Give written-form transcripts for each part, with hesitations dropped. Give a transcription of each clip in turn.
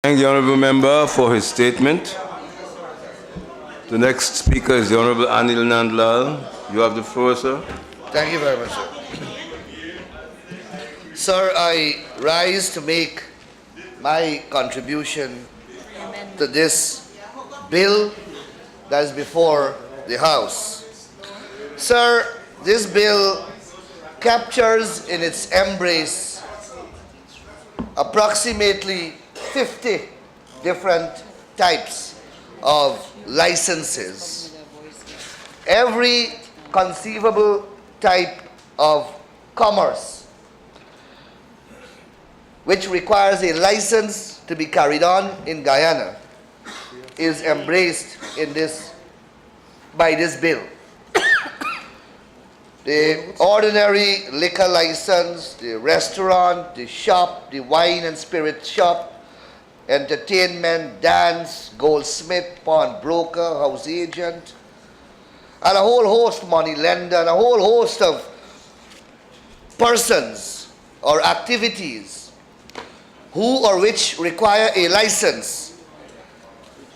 Thank the Honourable Member for his statement. The next speaker is the Honourable Anil Nandlall. You have the floor, sir. Thank you very much, sir. Sir, I rise to make my contribution to this bill that is before the House. Sir, this bill captures in its embrace approximately 50 different types of licenses. Every conceivable type of commerce which requires a license to be carried on in Guyana is embraced in by this bill. The ordinary liquor license, the restaurant, the shop, the wine and spirit shop, entertainment, dance, goldsmith, pawnbroker, house agent, and a whole host, money lender, and a whole host of persons or activities who or which require a license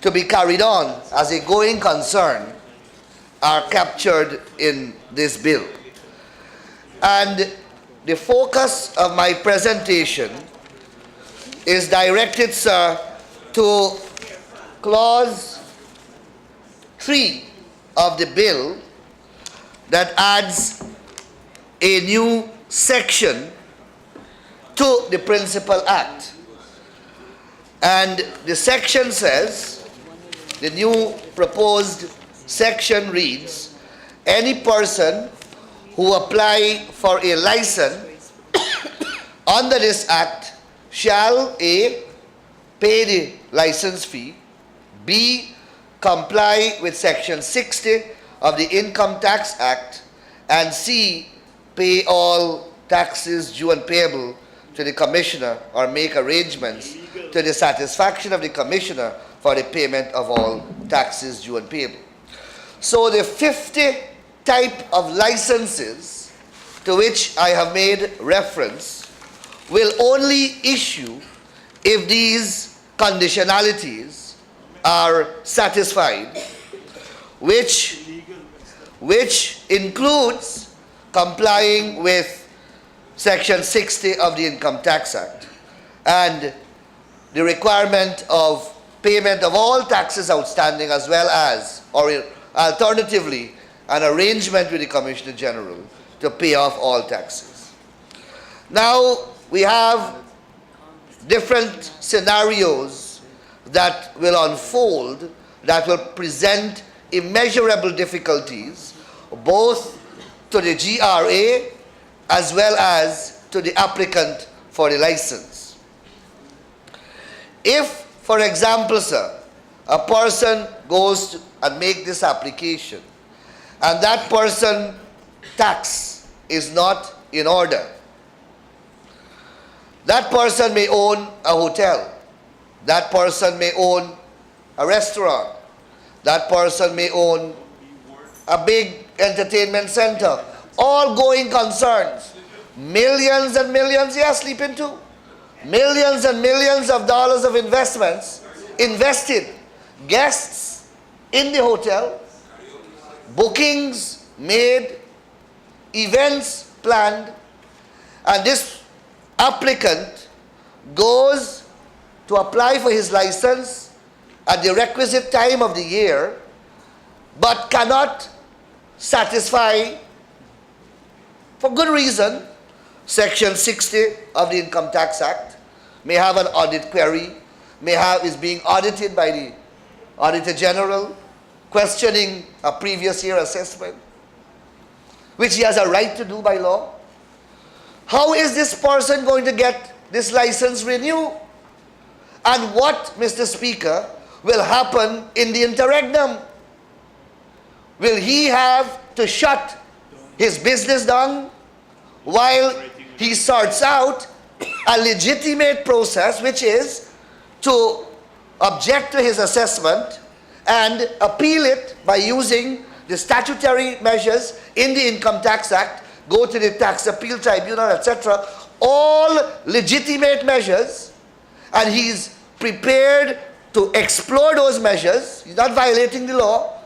to be carried on as a going concern are captured in this bill. And the focus of my presentation is directed, sir, to clause 3 of the bill that adds a new section to the Principal Act. And the section says, the new proposed section reads, any person who apply for a license under this act shall A, pay the license fee, B, comply with section 60 of the Income Tax Act, and C, pay all taxes due and payable to the Commissioner or make arrangements to the satisfaction of the Commissioner for the payment of all taxes due and payable. So the 50 type of licenses to which I have made reference will only issue if these conditionalities are satisfied, which includes complying with section 60 of the Income Tax Act and the requirement of payment of all taxes outstanding, as well as, or alternatively, an arrangement with the Commissioner General to pay off all taxes. Now, we have different scenarios that will unfold that will present immeasurable difficulties both to the GRA as well as to the applicant for the license. If, for example, sir, a person goes and make this application and that person tax is not in order, that person may own a hotel, that person may own a restaurant, that person may own a big entertainment center, all going concerns. Millions and millions, yes, sleeping too. Millions and millions of dollars of investments invested, guests in the hotel, bookings made, events planned, and this applicant goes to apply for his license at the requisite time of the year, but cannot satisfy, for good reason, section 60 of the Income Tax Act, may have an audit query, is being audited by the Auditor General, questioning a previous year assessment, which he has a right to do by law. How is this person going to get this license renewed? And what, Mr. Speaker, will happen in the interregnum? Will he have to shut his business down while he sorts out a legitimate process, which is to object to his assessment and appeal it by using the statutory measures in the Income Tax Act, go to the Tax Appeal Tribunal, etc., all legitimate measures, and he's prepared to explore those measures. He's not violating the law.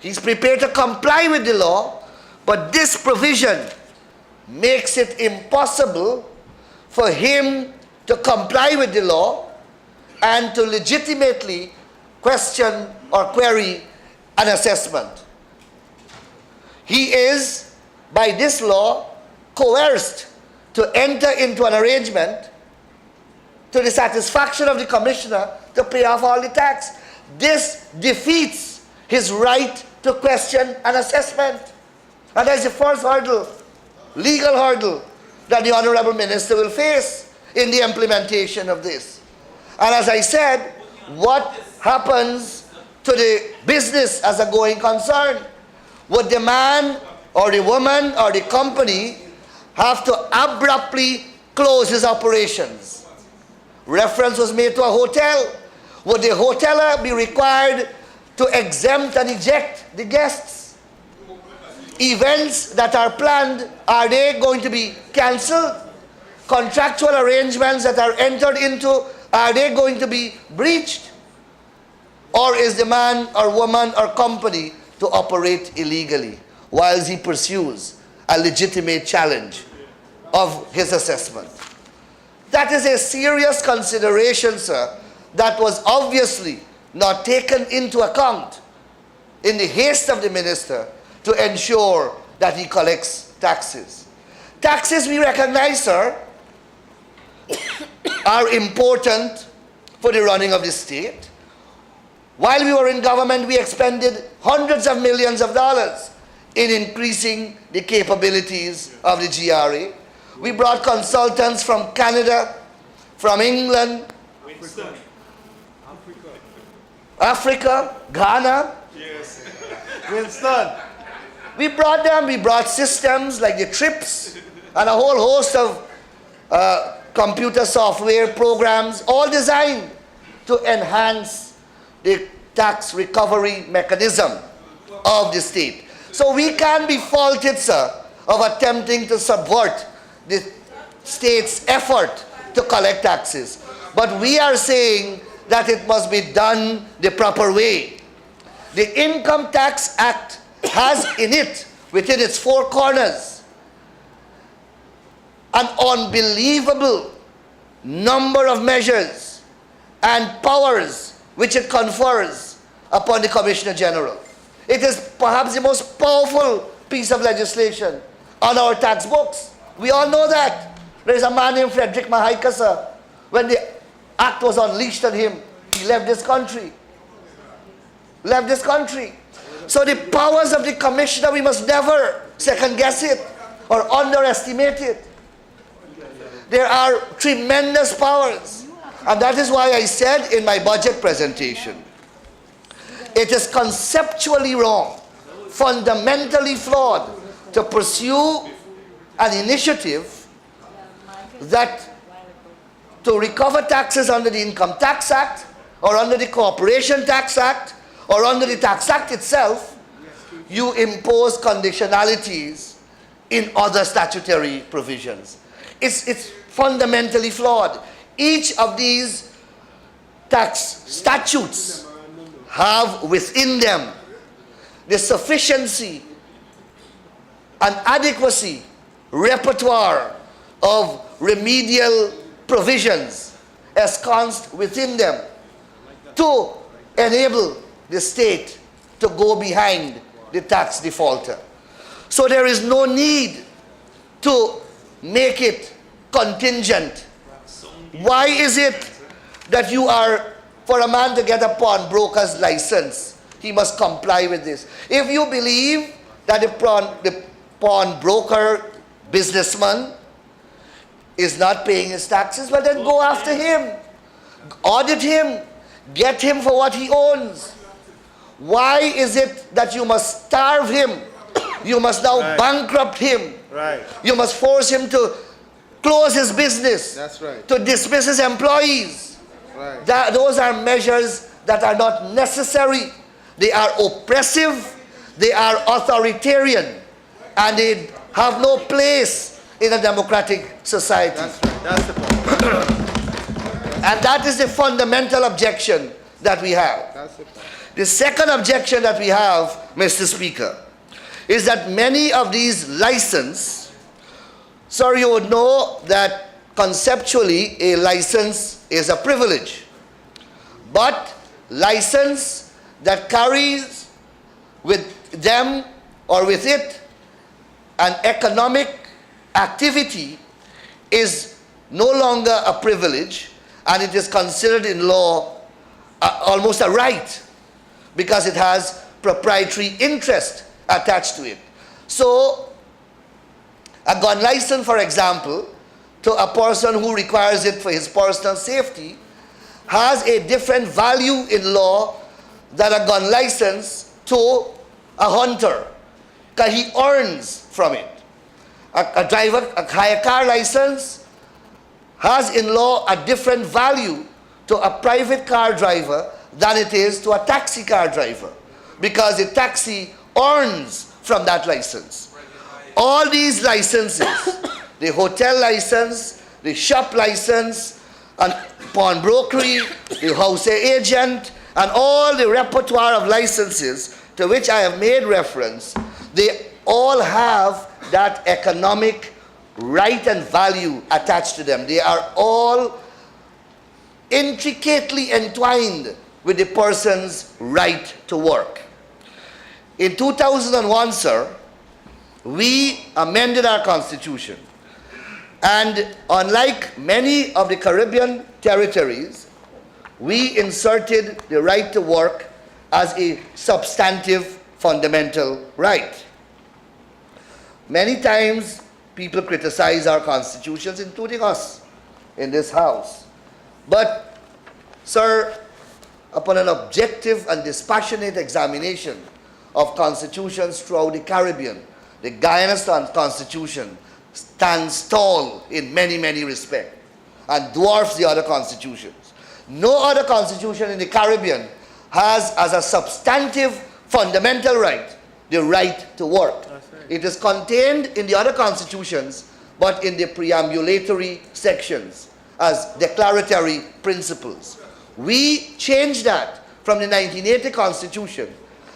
He's prepared to comply with the law, but this provision makes it impossible for him to comply with the law and to legitimately question or query an assessment. He is, by this law, coerced to enter into an arrangement to the satisfaction of the commissioner to pay off all the tax. This defeats his right to question an assessment. And that's the first hurdle, legal hurdle, that the Honorable Minister will face in the implementation of this. And as I said, what happens to the business as a going concern? Would the man or the woman or the company have to abruptly close his operations? Reference was made to a hotel. Would the hoteler be required to exempt and eject the guests? Events that are planned, are they going to be cancelled? Contractual arrangements that are entered into, are they going to be breached? Or is the man or woman or company to operate illegally whilst he pursues a legitimate challenge of his assessment? That is a serious consideration, sir, that was obviously not taken into account in the haste of the minister to ensure that he collects taxes. Taxes, we recognize, sir, are important for the running of the state. While we were in government, we expended hundreds of millions of dollars in increasing the capabilities of the GRA. We brought consultants from Canada, from England, Africa, Ghana. Yes. Winston. We brought them, we brought systems like the TRIPS and a whole host of computer software programs, all designed to enhance the tax recovery mechanism of the state. So we can be faulted, sir, of attempting to subvert the state's effort to collect taxes. But we are saying that it must be done the proper way. The Income Tax Act has in it, within its four corners, an unbelievable number of measures and powers which it confers upon the Commissioner General. It is perhaps the most powerful piece of legislation on our tax books. We all know that. There is a man named Frederick Mahaika, sir. When the act was unleashed on him, he left this country. Left this country. So the powers of the Commissioner, we must never second guess it or underestimate it. There are tremendous powers. And that is why I said in my budget presentation, it is conceptually wrong, fundamentally flawed, to pursue an initiative that to recover taxes under the Income Tax Act or under the Corporation Tax Act or under the Tax Act itself, you impose conditionalities in other statutory provisions. It's fundamentally flawed. Each of these tax statutes have within them the sufficiency and adequacy, repertoire of remedial provisions ensconced within them to enable the state to go behind the tax defaulter. So there is no need to make it contingent. Why is it that you are, for a man to get a pawnbroker's license, he must comply with this? If you believe that the pawnbroker businessman is not paying his taxes, well then go after him. Audit him. Get him for what he owns. Why is it that you must starve him? You must now bankrupt him. Right. You must force him to close his business. That's right. To dismiss his employees. Right. Those are measures that are not necessary. They are oppressive. They are authoritarian. And they have no place in a democratic society. That's right. That's the point. And that is the fundamental objection that we have. The second objection that we have, Mr. Speaker, is that many of these licenses, sir, you would know that conceptually a license is a privilege. But license that carries with them or with it an economic activity is no longer a privilege, and it is considered in law almost a right, because it has proprietary interest attached to it. So, a gun license, for example, to a person who requires it for his personal safety, has a different value in law than a gun license to a hunter, because he earns from it. A driver, a hire car license has in law a different value to a private car driver than it is to a taxi car driver, because the taxi earns from that license. All these licenses, the hotel license, the shop license, and pawnbrokery, the house agent, and all the repertoire of licenses to which I have made reference, they all have that economic right and value attached to them. They are all intricately entwined with the person's right to work. In 2001, sir, we amended our constitution. And unlike many of the Caribbean territories, we inserted the right to work as a substantive fundamental right. Many times people criticize our constitutions, including us in this house. But, sir, upon an objective and dispassionate examination of constitutions throughout the Caribbean, the Guyana Constitution stands tall in many, many respects and dwarfs the other constitutions. No other constitution in the Caribbean has as a substantive fundamental right the right to work. It is contained in the other constitutions, but in the preambulatory sections as declaratory principles. We changed that from the 1980 Constitution,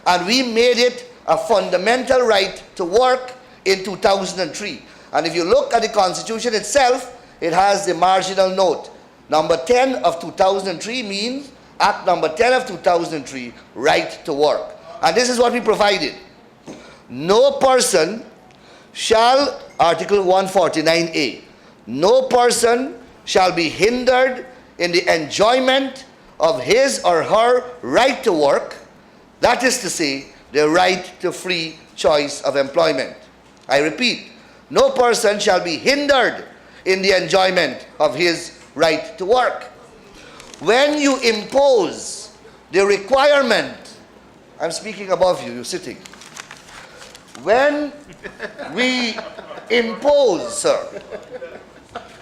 and we made it a fundamental right to work in 2003. And if you look at the Constitution itself, it has the marginal note. Number 10 of 2003 means, Act number 10 of 2003, right to work. And this is what we provided. No person shall, Article 149A, no person shall be hindered in the enjoyment of his or her right to work, that is to say, the right to free choice of employment. I repeat, no person shall be hindered in the enjoyment of his right to work. When you impose the requirement, I'm speaking above you, you're sitting. When we impose, sir,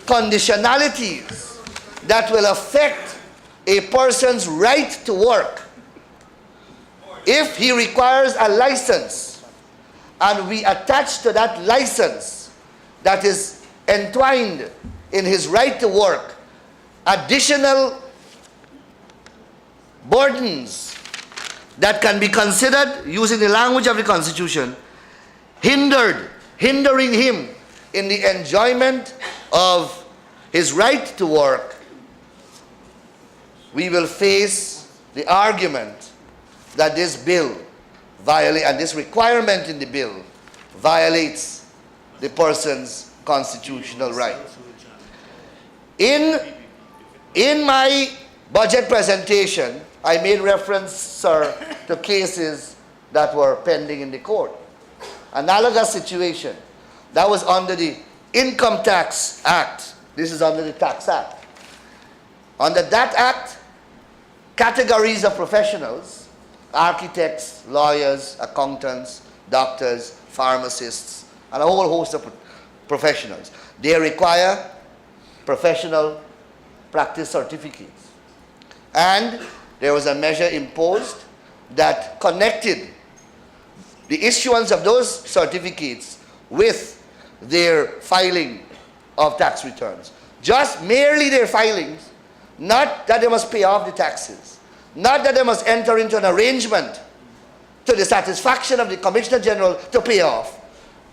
conditionalities that will affect a person's right to work, if he requires a license and we attach to that license that is entwined in his right to work additional burdens that can be considered, using the language of the Constitution, hindering him in the enjoyment of his right to work, we will face the argument that this bill and this requirement in the bill violates the person's constitutional right. In my budget presentation, I made reference, sir, to cases that were pending in the court. Analogous situation. That was under the Income Tax Act. This is under the Tax Act. Under that act, categories of professionals, architects, lawyers, accountants, doctors, pharmacists, and a whole host of professionals, they require professional practice certificates. And there was a measure imposed that connected the issuance of those certificates with their filing of tax returns. Just merely their filings Not that they must pay off the taxes. Not that they must enter into an arrangement to the satisfaction of the Commissioner General to pay off.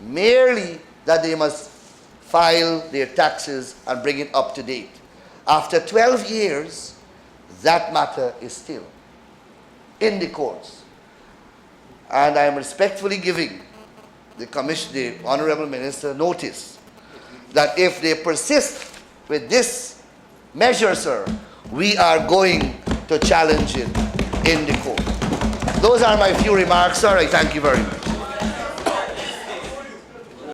Merely that they must file their taxes and bring it up to date. After 12 years, that matter is still in the courts. And I am respectfully giving the Honorable Minister notice that if they persist with this measure, sir, we are going to challenge it in the court. Those are my few remarks, sir. I thank you very much.